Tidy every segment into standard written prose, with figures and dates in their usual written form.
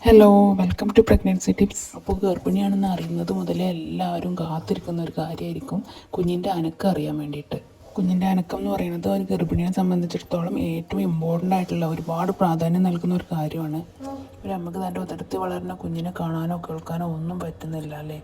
Hello, welcome to pregnancy tips. അപ്പോൾ ഗർഭിണിയാണെന്ന് അറിയുന്നത് മുതലേ എല്ലാവരും കാത്തിരിക്കുന്ന ഒരു കാര്യമായിരിക്കും കുഞ്ഞിൻ്റെ അനക്കം അറിയാൻ വേണ്ടിയിട്ട്. കുഞ്ഞിൻ്റെ അനക്കം എന്ന് പറയുന്നത് ഒരു ഗർഭിണിയെ സംബന്ധിച്ചിടത്തോളം ഏറ്റവും ഇമ്പോർട്ടൻ്റ് ആയിട്ടുള്ള ഒരുപാട് പ്രാധാന്യം നൽകുന്ന ഒരു കാര്യമാണ്. ഒരു അമ്മക്ക് തൻ്റെ ഉദരത്തിൽ വളരുന്ന കുഞ്ഞിനെ കാണാനോ കേൾക്കാനോ ഒന്നും പറ്റുന്നില്ല അല്ലേ.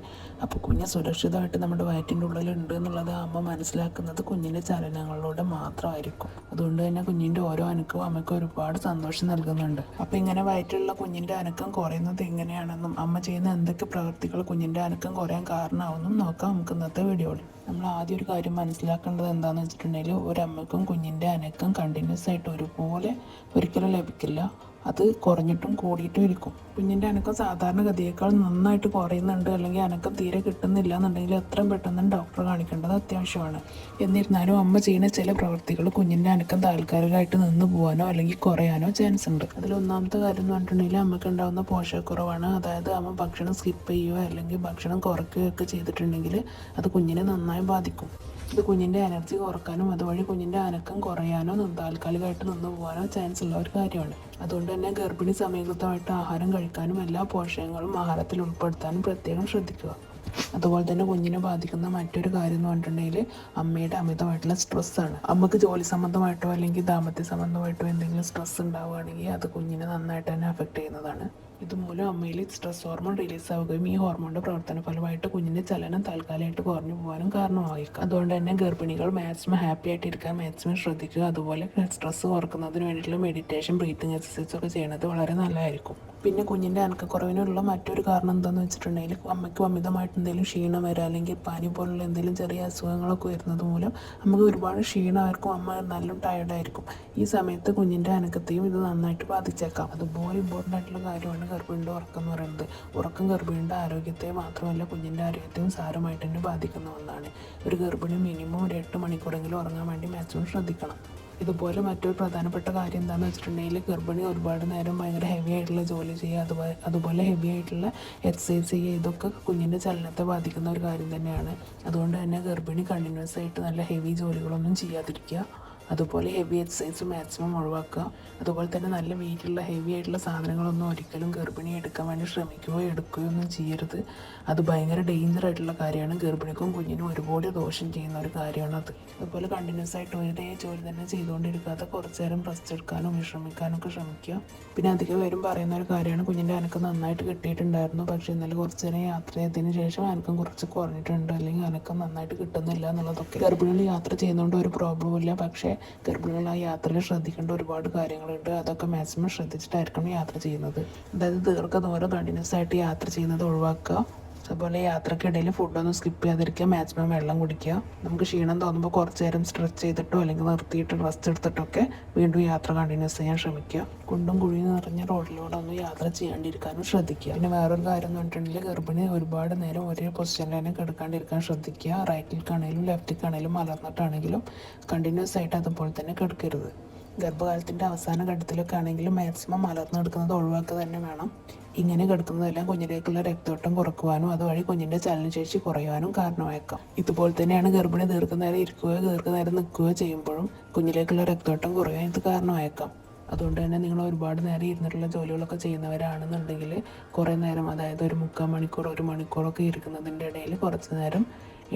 അപ്പോൾ കുഞ്ഞ് സുരക്ഷിതമായിട്ട് നമ്മുടെ വയറ്റിൻ്റെ ഉള്ളിലുണ്ട് എന്നുള്ളത് അമ്മ മനസ്സിലാക്കുന്നത് കുഞ്ഞിൻ്റെ ചലനങ്ങളിലൂടെ മാത്രമായിരിക്കും. അതുകൊണ്ട് തന്നെ കുഞ്ഞിൻ്റെ ഓരോ അനക്കവും അമ്മയ്ക്ക് ഒരുപാട് സന്തോഷം നൽകുന്നുണ്ട്. അപ്പോൾ ഇങ്ങനെ വയറ്റിലുള്ള കുഞ്ഞിൻ്റെ അനക്കം കുറയുന്നത് എങ്ങനെയാണെന്നും അമ്മ ചെയ്യുന്ന എന്തൊക്കെ പ്രവൃത്തികൾ കുഞ്ഞിൻ്റെ അനക്കം കുറയാൻ കാരണമാവുമെന്നും നോക്കാം നമുക്ക് ഇന്നത്തെ വീഡിയോയിൽ. നമ്മൾ ആദ്യം ഒരു കാര്യം മനസ്സിലാക്കേണ്ടത് എന്താണെന്ന് വെച്ചിട്ടുണ്ടെങ്കിൽ ഒരമ്മയ്ക്കും കുഞ്ഞിൻ്റെ അനക്കം കണ്ടിന്യൂസ് ആയിട്ട് ഒരുപോലെ ഒരിക്കലും ലഭിക്കില്ല. അത് കുറഞ്ഞിട്ടും കൂടിയിട്ടും ഇരിക്കും. കുഞ്ഞിൻ്റെ അനക്കം സാധാരണഗതിയേക്കാൾ നന്നായിട്ട് കുറയുന്നുണ്ട് അല്ലെങ്കിൽ അനക്കം തീരെ കിട്ടുന്നില്ല എന്നുണ്ടെങ്കിൽ എത്രയും പെട്ടെന്ന് ഡോക്ടറെ കാണിക്കേണ്ടത് അത്യാവശ്യമാണ്. എന്നിരുന്നാലും അമ്മ ചെയ്യുന്ന ചില പ്രവൃത്തികൾ കുഞ്ഞിൻ്റെ അനക്കം താൽക്കാലികമായിട്ട് നിന്ന് പോകാനോ അല്ലെങ്കിൽ കുറയാനോ ചാൻസ് ഉണ്ട്. അതിലൊന്നാമത്തെ കാര്യം എന്ന് പറഞ്ഞിട്ടുണ്ടെങ്കിൽ അമ്മയ്ക്ക് ഉണ്ടാകുന്ന പോഷകക്കുറവാണ്. അതായത് അമ്മ ഭക്ഷണം സ്കിപ്പ് ചെയ്യുകയോ അല്ലെങ്കിൽ ഭക്ഷണം കുറയ്ക്കുകയൊക്കെ ചെയ്തിട്ടുണ്ടെങ്കിൽ അത് കുഞ്ഞിനെ നന്നായി ബാധിക്കും. ഇത് കുഞ്ഞിൻ്റെ എനർജി കുറക്കാനും അതുവഴി കുഞ്ഞിൻ്റെ അനക്കം കുറയാനോ താൽക്കാലികമായിട്ട് നിന്ന് പോകാനോ ചാൻസ് ഉള്ള ഒരു കാര്യമാണ്. അതുകൊണ്ട് തന്നെ ഗർഭിണി സമീകൃതമായിട്ട് ആഹാരം കഴിക്കാനും എല്ലാ പോഷകങ്ങളും ആഹാരത്തിൽ ഉൾപ്പെടുത്താനും പ്രത്യേകം ശ്രദ്ധിക്കുക. അതുപോലെ തന്നെ കുഞ്ഞിനെ ബാധിക്കുന്ന മറ്റൊരു കാര്യം എന്ന് പറഞ്ഞിട്ടുണ്ടെങ്കിൽ അമ്മയുടെ അമിതമായിട്ടുള്ള സ്ട്രെസ്സാണ്. അമ്മക്ക് ജോലി സംബന്ധമായിട്ടോ അല്ലെങ്കിൽ ദാമ്പത്യ സംബന്ധമായിട്ടോ എന്തെങ്കിലും സ്ട്രെസ് ഉണ്ടാവുകയാണെങ്കിൽ അത് കുഞ്ഞിനെ നന്നായിട്ട് തന്നെ അഫക്റ്റ് ചെയ്യുന്നതാണ്. ഇതുമൂലം അമ്മയിൽ സ്ട്രെസ് ഹോർമോൺ റിലീസ് ആവുകയും ഈ ഹോർമോണിൻ്റെ പ്രവർത്തന ഫലമായിട്ട് കുഞ്ഞിൻ്റെ ചലനം താൽക്കാലികമായിട്ട് കുറഞ്ഞു പോകാനും കാരണമായിരിക്കും. അതുകൊണ്ട് തന്നെ ഗർഭിണികൾ മാക്സിമം ഹാപ്പി ആയിട്ടിരിക്കാൻ മാക്സിമം ശ്രദ്ധിക്കുക. അതുപോലെ സ്ട്രെസ് കുറക്കുന്നതിന് വേണ്ടിയിട്ടുള്ള മെഡിറ്റേഷൻ, ബ്രീത്തിങ് എക്സസൈസ് ഒക്കെ ചെയ്യുന്നത് വളരെ നല്ലതായിരിക്കും. പിന്നെ കുഞ്ഞിൻ്റെ അനക്കക്കുറവിനുള്ള മറ്റൊരു കാരണം എന്താണെന്ന് വെച്ചിട്ടുണ്ടെങ്കിൽ അമ്മയ്ക്ക് അമിതമായിട്ട് എന്തെങ്കിലും ക്ഷീണം വരിക അല്ലെങ്കിൽ പനി പോലുള്ള എന്തെങ്കിലും ചെറിയ അസുഖങ്ങളൊക്കെ വരുന്നത് മൂലം നമുക്ക് ഒരുപാട് ക്ഷീണമായിരിക്കും, അമ്മ നല്ല ടയർഡായിരിക്കും. ഈ സമയത്ത് കുഞ്ഞിൻ്റെ അനക്കത്തെയും ഇത് നന്നായിട്ട് ബാധിച്ചേക്കാം. അതുപോലെ ഇമ്പോർട്ടൻ്റ് ആയിട്ടുള്ള കാര്യമാണ് ഗർഭിണിയുടെ ഉറക്കം എന്ന് പറയുന്നത്. ഉറക്കം ഗർഭിണിയുടെ ആരോഗ്യത്തെ മാത്രമല്ല കുഞ്ഞിൻ്റെ ആരോഗ്യത്തെയും സാരമായിട്ട് തന്നെ ബാധിക്കുന്ന ഒന്നാണ്. ഒരു ഗർഭിണി മിനിമം ഒരു 8 മണിക്കൂറെങ്കിലും ഉറങ്ങാൻ വേണ്ടി മാക്സിമം ശ്രദ്ധിക്കണം. ഇതുപോലെ മറ്റൊരു പ്രധാനപ്പെട്ട കാര്യം എന്താണെന്ന് വെച്ചിട്ടുണ്ടെങ്കിൽ ഗർഭിണി ഒരുപാട് നേരം ഭയങ്കര ഹെവി ആയിട്ടുള്ള ജോലി ചെയ്യുക, അതുപോലെ ഹെവി ആയിട്ടുള്ള എക്സസൈസ് ചെയ്യുക, ഇതൊക്കെ കുഞ്ഞിൻ്റെ ചലനത്തെ ബാധിക്കുന്ന ഒരു കാര്യം തന്നെയാണ്. അതുകൊണ്ട് തന്നെ ഗർഭിണി കണ്ടിന്യൂസ് ആയിട്ട് നല്ല ഹെവി ജോലികളൊന്നും ചെയ്യാതിരിക്കുക. അതുപോലെ ഹെവി എക്സസൈസ് മാക്സിമം ഒഴിവാക്കുക. അതുപോലെ തന്നെ നല്ല വെയിറ്റുള്ള ഹെവി ആയിട്ടുള്ള സാധനങ്ങളൊന്നും ഒരിക്കലും ഗർഭിണി എടുക്കാൻ വേണ്ടി ശ്രമിക്കുകയോ എടുക്കുകയോ ഒന്നും ചെയ്യരുത്. അത് ഭയങ്കര ഡേഞ്ചർ ആയിട്ടുള്ള കാര്യമാണ്. ഗർഭിണിക്കും കുഞ്ഞിനും ഒരുപാട് ദോഷം ചെയ്യുന്ന ഒരു കാര്യമാണ് അത്. അതുപോലെ കണ്ടിന്യൂസ് ആയിട്ട് ഒരേ ജോലി തന്നെ ചെയ്തുകൊണ്ടിരിക്കാതെ കുറച്ച് നേരം റെസ്റ്റ് എടുക്കാനും വിശ്രമിക്കാനൊക്കെ ശ്രമിക്കുക. പിന്നെ അധികം പേരും പറയുന്ന ഒരു കാര്യമാണ് കുഞ്ഞിൻ്റെ അനക്കം നന്നായിട്ട് കിട്ടിയിട്ടുണ്ടായിരുന്നു, പക്ഷേ ഇന്നലെ കുറച്ച് നേരം യാത്ര ചെയ്തതിന് ശേഷം അനക്കം കുറച്ച് കുറഞ്ഞിട്ടുണ്ട് അല്ലെങ്കിൽ അനക്കം നന്നായിട്ട് കിട്ടുന്നില്ല എന്നുള്ളതൊക്കെ. ഗർഭിണികൾ യാത്ര ചെയ്യുന്നതുകൊണ്ട് ഒരു പ്രോബ്ലം ഇല്ല, പക്ഷേ ഗർഭിണികൾ ആ യാത്രയിൽ ശ്രദ്ധിക്കേണ്ട ഒരുപാട് കാര്യങ്ങളുണ്ട്. അതൊക്കെ മാക്സിമം ശ്രദ്ധിച്ചിട്ടായിരിക്കണം യാത്ര ചെയ്യുന്നത്. അതായത് ദീർഘദൂരം കണ്ടിന്യൂസ് ആയിട്ട് യാത്ര ചെയ്യുന്നത് ഒഴിവാക്കുക. അതുപോലെ യാത്രക്കിടയിൽ ഫുഡൊന്നും സ്കിപ്പ് ചെയ്യാതിരിക്കുക, മാക്സിമം വെള്ളം കുടിക്കുക. നമുക്ക് ക്ഷീണം തോന്നുമ്പോൾ കുറച്ച് നേരം സ്ട്രെച്ച് ചെയ്തിട്ടോ അല്ലെങ്കിൽ നിർത്തിയിട്ട് റെസ്റ്റ് എടുത്തിട്ടൊക്കെ വീണ്ടും യാത്ര കണ്ടിന്യൂസ് ചെയ്യാൻ ശ്രമിക്കുക. കുണ്ടും കുഴിയും നിറഞ്ഞ റോഡിലൂടെ ഒന്നും യാത്ര ചെയ്യാണ്ടിരിക്കാനും ശ്രദ്ധിക്കുക. പിന്നെ വേറൊരു കാര്യം എന്ന് പറഞ്ഞിട്ടുണ്ടെങ്കിൽ ഗർഭിണി ഒരുപാട് നേരം ഒരേ പൊസിഷനിൽ തന്നെ കിടക്കാണ്ടിരിക്കാൻ ശ്രദ്ധിക്കുക. റൈറ്റിലേക്കാണെങ്കിലും ലെഫ്റ്റിലേക്കാണെങ്കിലും മലർന്നിട്ടാണെങ്കിലും കണ്ടിന്യൂസ് ആയിട്ട് അതുപോലെ തന്നെ കിടക്കരുത്. ഗർഭകാലത്തിൻ്റെ അവസാന ഘട്ടത്തിലൊക്കെ ആണെങ്കിലും മാക്സിമം മലർന്നെടുക്കുന്നത് ഒഴിവാക്കുക തന്നെ വേണം. ഇങ്ങനെ കിടക്കുന്നതെല്ലാം കുഞ്ഞിലേക്കുള്ള രക്തോട്ടം കുറക്കുവാനും അതുവഴി കുഞ്ഞിൻ്റെ ചലനശേഷി കുറയുവാനും കാരണമായേക്കാം. ഇതുപോലെ തന്നെയാണ് ഗർഭിണി ദീർഘനേരം ഇരിക്കുകയോ ദീർഘനേരം നിൽക്കുകയോ ചെയ്യുമ്പോഴും കുഞ്ഞിലേക്കുള്ള രക്തോട്ടം കുറയാൻ ഇത് കാരണമായേക്കാം. അതുകൊണ്ട് തന്നെ നിങ്ങൾ ഒരുപാട് നേരം ഇരുന്നിട്ടുള്ള ജോലികളൊക്കെ ചെയ്യുന്നവരാണെന്നുണ്ടെങ്കിൽ കുറേ നേരം, അതായത് ഒരു 3/4 മണിക്കൂർ 1 മണിക്കൂറൊക്കെ ഇരിക്കുന്നതിൻ്റെ ഇടയിൽ കുറച്ച് നേരം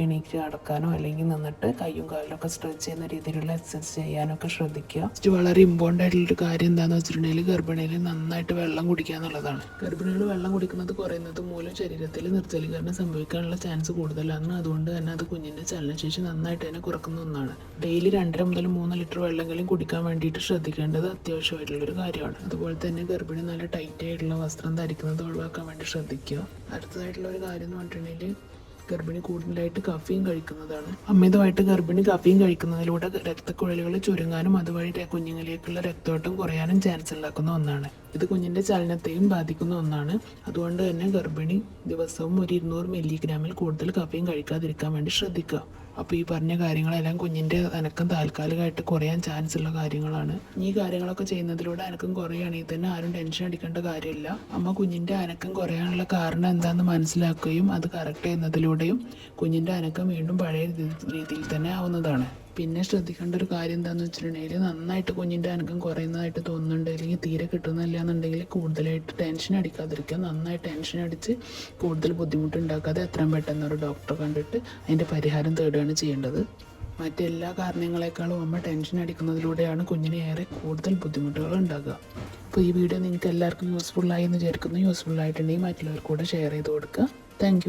എണീറ്റ് നടക്കാനോ അല്ലെങ്കിൽ നിന്നിട്ട് കയ്യും കാലിലൊക്കെ സ്ട്രെച്ച് ചെയ്യുന്ന രീതിയിലുള്ള എക്സസൈസ് ചെയ്യാനൊക്കെ ശ്രദ്ധിക്കുക. വളരെ ഇമ്പോർട്ടൻ്റ് ആയിട്ടുള്ളൊരു കാര്യം എന്താണെന്ന് വെച്ചിട്ടുണ്ടെങ്കിൽ ഗർഭിണിയിൽ നന്നായിട്ട് വെള്ളം കുടിക്കുക എന്നുള്ളതാണ്. ഗർഭിണികൾ വെള്ളം കുടിക്കുന്നത് കുറയുന്നത് മൂലം ശരീരത്തിൽ നിർജ്ജലീകരണം സംഭവിക്കാനുള്ള ചാൻസ് കൂടുതലാണ്. അതുകൊണ്ട് തന്നെ അത് കുഞ്ഞിൻ്റെ ചലനശേഷി നന്നായിട്ട് തന്നെ കുറക്കുന്ന ഒന്നാണ്. ഡെയിലി 2.5 മുതൽ 3 ലിറ്റർ വെള്ളമെങ്കിലും കുടിക്കാൻ വേണ്ടിയിട്ട് ശ്രദ്ധിക്കേണ്ടത് അത്യാവശ്യമായിട്ടുള്ളൊരു കാര്യമാണ്. അതുപോലെ തന്നെ ഗർഭിണി നല്ല ടൈറ്റ് ആയിട്ടുള്ള വസ്ത്രം ധരിക്കുന്നത് ഒഴിവാക്കാൻ വേണ്ടി ശ്രദ്ധിക്കുക. അടുത്തതായിട്ടുള്ള ഒരു കാര്യം എന്ന് പറഞ്ഞിട്ടുണ്ടെങ്കിൽ ഗർഭിണി കൂടുതലായിട്ട് കഫീൻ കഴിക്കുന്നതാണ്. അമിതമായിട്ട് ഗർഭിണി കഫീൻ കഴിക്കുന്നതിലൂടെ രക്തക്കുഴലുകൾ ചുരുങ്ങാനും അതുവഴി കുഞ്ഞുങ്ങളിലേക്കുള്ള രക്തോട്ടം കുറയാനും ചാൻസ് ഉണ്ടാക്കുന്ന ഒന്നാണ്. ഇത് കുഞ്ഞിൻ്റെ ചലനത്തെയും ബാധിക്കുന്ന ഒന്നാണ്. അതുകൊണ്ട് തന്നെ ഗർഭിണി ദിവസവും ഒരു 200 മില്ലിഗ്രാമിൽ കൂടുതൽ കഫീൻ കഴിക്കാതിരിക്കാൻ വേണ്ടി ശ്രദ്ധിക്കുക. അപ്പോൾ ഈ പറഞ്ഞ കാര്യങ്ങളെല്ലാം കുഞ്ഞിൻ്റെ അനക്കം താൽക്കാലികമായിട്ട് കുറയാൻ ചാൻസ് ഉള്ള കാര്യങ്ങളാണ്. ഈ കാര്യങ്ങളൊക്കെ ചെയ്യുന്നതിലൂടെ അനക്കം കുറയുകയാണെങ്കിൽ തന്നെ ആരും ടെൻഷൻ അടിക്കേണ്ട കാര്യമില്ല. അമ്മ കുഞ്ഞിൻ്റെ അനക്കം കുറയാനുള്ള കാരണം എന്താണെന്ന് മനസ്സിലാക്കുകയും അത് കറക്റ്റ് ചെയ്യുന്നതിലൂടെയും കുഞ്ഞിൻ്റെ അനക്കം വീണ്ടും പഴയ രീതിയിൽ തന്നെ ആവുന്നതാണ്. പിന്നെ ശ്രദ്ധിക്കേണ്ട ഒരു കാര്യം എന്താണെന്ന് വെച്ചിട്ടുണ്ടെങ്കിൽ നന്നായിട്ട് കുഞ്ഞിൻ്റെ അനക്കം കുറയുന്നതായിട്ട് തോന്നുന്നുണ്ട്, അല്ലെങ്കിൽ തീരെ കിട്ടുന്നില്ല എന്നുണ്ടെങ്കിൽ കൂടുതലായിട്ട് ടെൻഷൻ അടിക്കാതിരിക്കുക. നന്നായി ടെൻഷൻ അടിച്ച് കൂടുതൽ ബുദ്ധിമുട്ടുണ്ടാക്കാതെ എത്രയും പെട്ടെന്ന് ഒരു ഡോക്ടറെ കണ്ടിട്ട് അതിൻ്റെ പരിഹാരം തേടുകയാണ് ചെയ്യേണ്ടത്. മറ്റെല്ലാ കാരണങ്ങളെക്കാളും അമ്മ ടെൻഷൻ അടിക്കുന്നതിലൂടെയാണ് കുഞ്ഞിന് ഏറെ കൂടുതൽ ബുദ്ധിമുട്ടുകൾ ഉണ്ടാകുക. അപ്പോൾ ഈ വീഡിയോ നിങ്ങൾക്ക് എല്ലാവർക്കും യൂസ്ഫുള്ളായി എന്ന് വിചാരിക്കുന്നു. യൂസ്ഫുള്ളായിട്ടുണ്ടെങ്കിൽ മറ്റുള്ളവർക്ക് കൂടെ ഷെയർ ചെയ്ത് കൊടുക്കുക. താങ്ക്